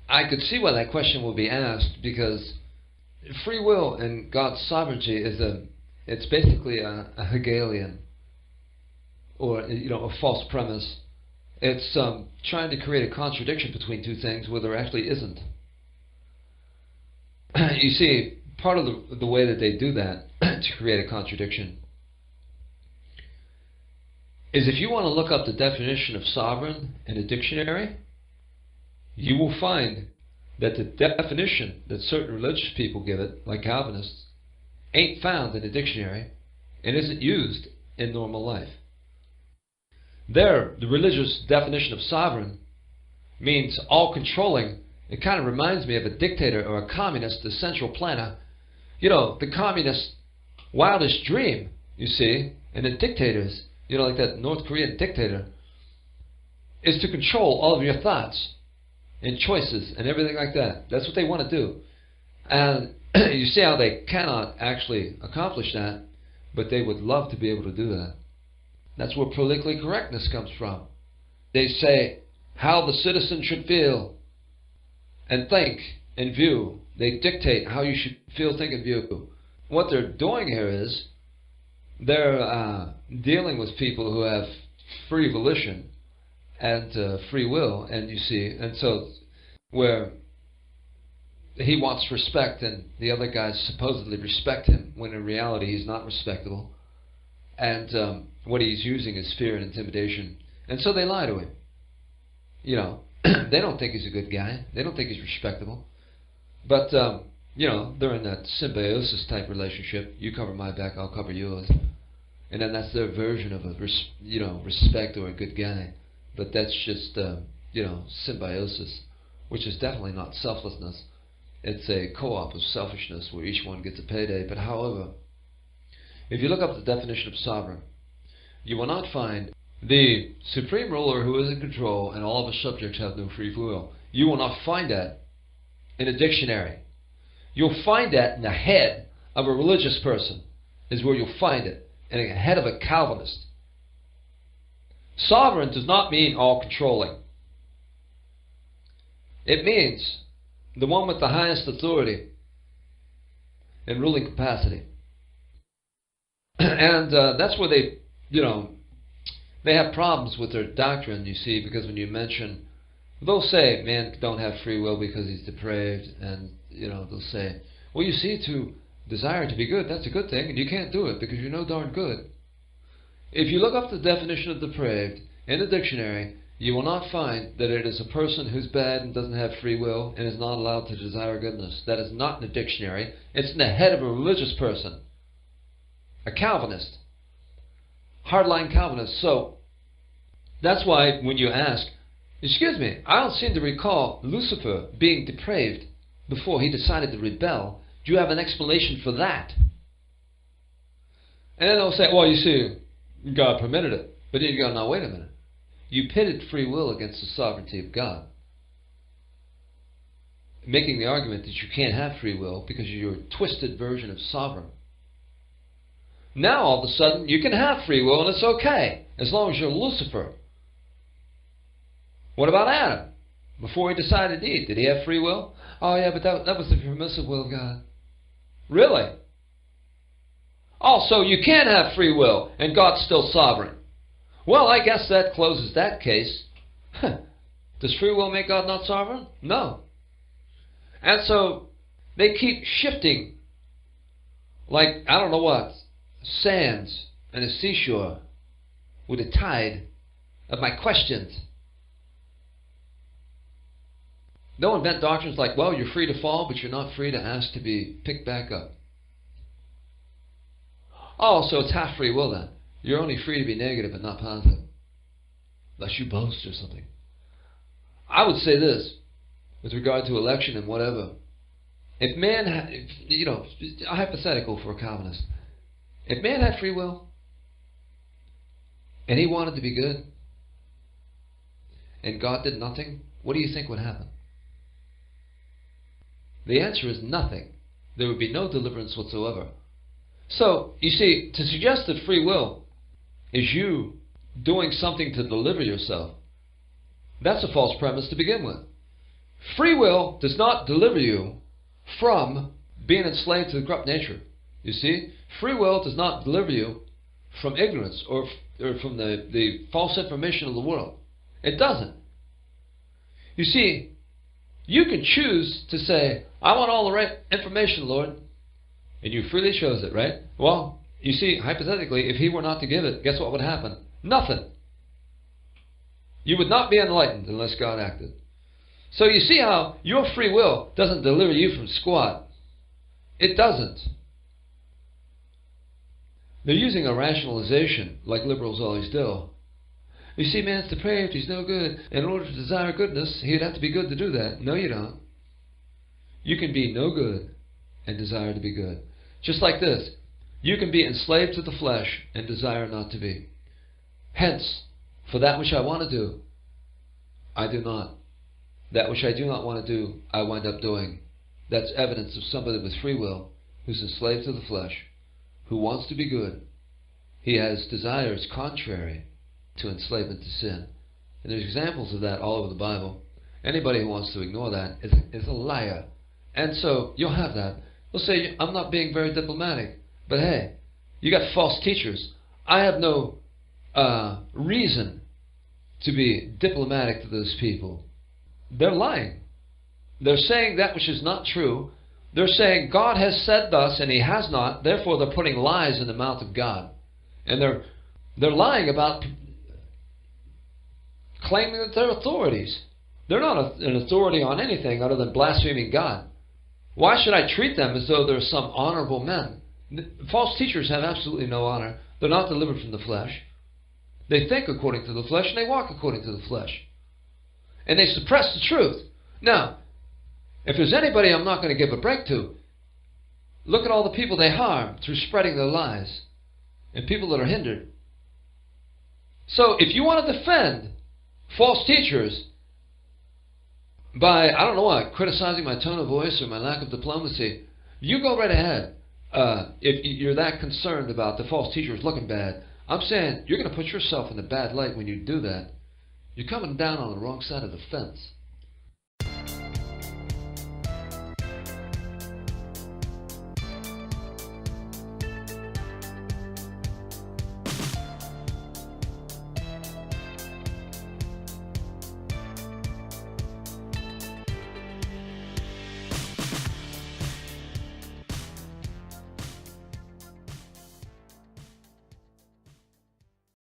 I could see why that question will be asked, because free will and God's sovereignty it's basically a Hegelian, or a false premise. It's trying to create a contradiction between two things where there actually isn't. You see, part of the way that they do that to create a contradiction is, if you want to look up the definition of sovereign in a dictionary, you will find that the definition that certain religious people give it, like Calvinists, ain't found in a dictionary and isn't used in normal life. The religious definition of sovereign means all-controlling. It kind of reminds me of a dictator or a communist, the central planner. The communist's wildest dream, you see, and the dictators, like that North Korean dictator, is to control all of your thoughts and choices and everything like that. That's what they want to do. And you see how they cannot actually accomplish that, but they would love to be able to do that. That's where politically correctness comes from. They say how the citizen should feel and think and view. They dictate how you should feel, think, and view. What they're doing here is they're dealing with people who have free volition and free will, and you see, and so where he wants respect and the other guys supposedly respect him, when in reality he's not respectable, and what he's using is fear and intimidation, and so they lie to him. They don't think he's a good guy. They don't think he's respectable, but they're in that symbiosis type relationship. You cover my back, I'll cover yours, and then that's their version of a respect or a good guy. But that's just symbiosis, which is definitely not selflessness. It's a co-op of selfishness where each one gets a payday. But however, if you look up the definition of sovereign, you will not find the supreme ruler who is in control and all of his subjects have no free will. You will not find that in a dictionary. You'll find that in the head of a religious person, is where you'll find it, in the head of a Calvinist. Sovereign does not mean all-controlling. It means the one with the highest authority and ruling capacity. And that's where they have problems with their doctrine, you see, because when you mention, they'll say man don't have free will because he's depraved, and they'll say, well, you see, to desire to be good, that's a good thing, and you can't do it because you're no darn good. If you look up the definition of depraved in the dictionary, you will not find that it is a person who's bad and doesn't have free will and is not allowed to desire goodness. That is not in the dictionary. It's in the head of a religious person, a Calvinist, hardline Calvinist. So that's why when you ask, excuse me, I don't seem to recall Lucifer being depraved before he decided to rebel. Do you have an explanation for that? And then they'll say, well, you see, God permitted it. But then you go, now wait a minute. You pitted free will against the sovereignty of God, making the argument that you can't have free will because you're a twisted version of sovereign. Now all of a sudden you can have free will and it's okay, as long as you're Lucifer. What about Adam? Before he decided to eat, did he have free will? Oh yeah, but that was the permissive will of God. Really? Oh, so you can have free will and God's still sovereign. Well, I guess that closes that case. Does free will make God not sovereign? No. And so they keep shifting like, I don't know what, sands on a seashore with a tide of my questions. They'll invent doctrines like, well, you're free to fall, but you're not free to ask to be picked back up. Oh, so it's half free will then. You're only free to be negative and not positive, unless you boast or something. I would say this, with regard to election and whatever. If man had, a hypothetical for a Calvinist. If man had free will, and he wanted to be good, and God did nothing, what do you think would happen? The answer is nothing. There would be no deliverance whatsoever. So, you see, to suggest that free will is you doing something to deliver yourself, that's a false premise to begin with. Free will does not deliver you from being enslaved to the corrupt nature. You see? Free will does not deliver you from ignorance or from the false information of the world. It doesn't. You see, you can choose to say, I want all the right information, Lord. And you freely chose it, right? Well, you see, hypothetically, if he were not to give it, guess what would happen? Nothing. You would not be enlightened unless God acted. So you see how your free will doesn't deliver you from squat. It doesn't. They're using a rationalization, like liberals always do. You see, man's depraved, he's no good. In order to desire goodness, he'd have to be good to do that. No, you don't. You can be no good and desire to be good. Just like this. You can be enslaved to the flesh and desire not to be. Hence, for that which I want to do, I do not. That which I do not want to do, I wind up doing. That's evidence of somebody with free will who's enslaved to the flesh, who wants to be good. He has desires contrary to enslavement to sin. And there's examples of that all over the Bible. Anybody who wants to ignore that is a liar. And so you'll have that. They'll say, I'm not being very diplomatic. But hey, you got false teachers. I have no reason to be diplomatic to those people. They're lying. They're saying that which is not true. They're saying God has said thus and he has not. Therefore they're putting lies in the mouth of God. And they're lying about claiming that they're authorities. They're not an authority on anything other than blaspheming God. Why should I treat them as though they're some honorable men? False teachers have absolutely no honor. They're not delivered from the flesh. They think according to the flesh and they walk according to the flesh. And they suppress the truth. Now, if there's anybody I'm not going to give a break to, look at all the people they harm through spreading their lies. And people that are hindered. So if you want to defend false teachers by, I don't know what, criticizing my tone of voice or my lack of diplomacy, you go right ahead. If you're that concerned about the false teachers looking bad, I'm saying you're going to put yourself in a bad light when you do that. You're coming down on the wrong side of the fence.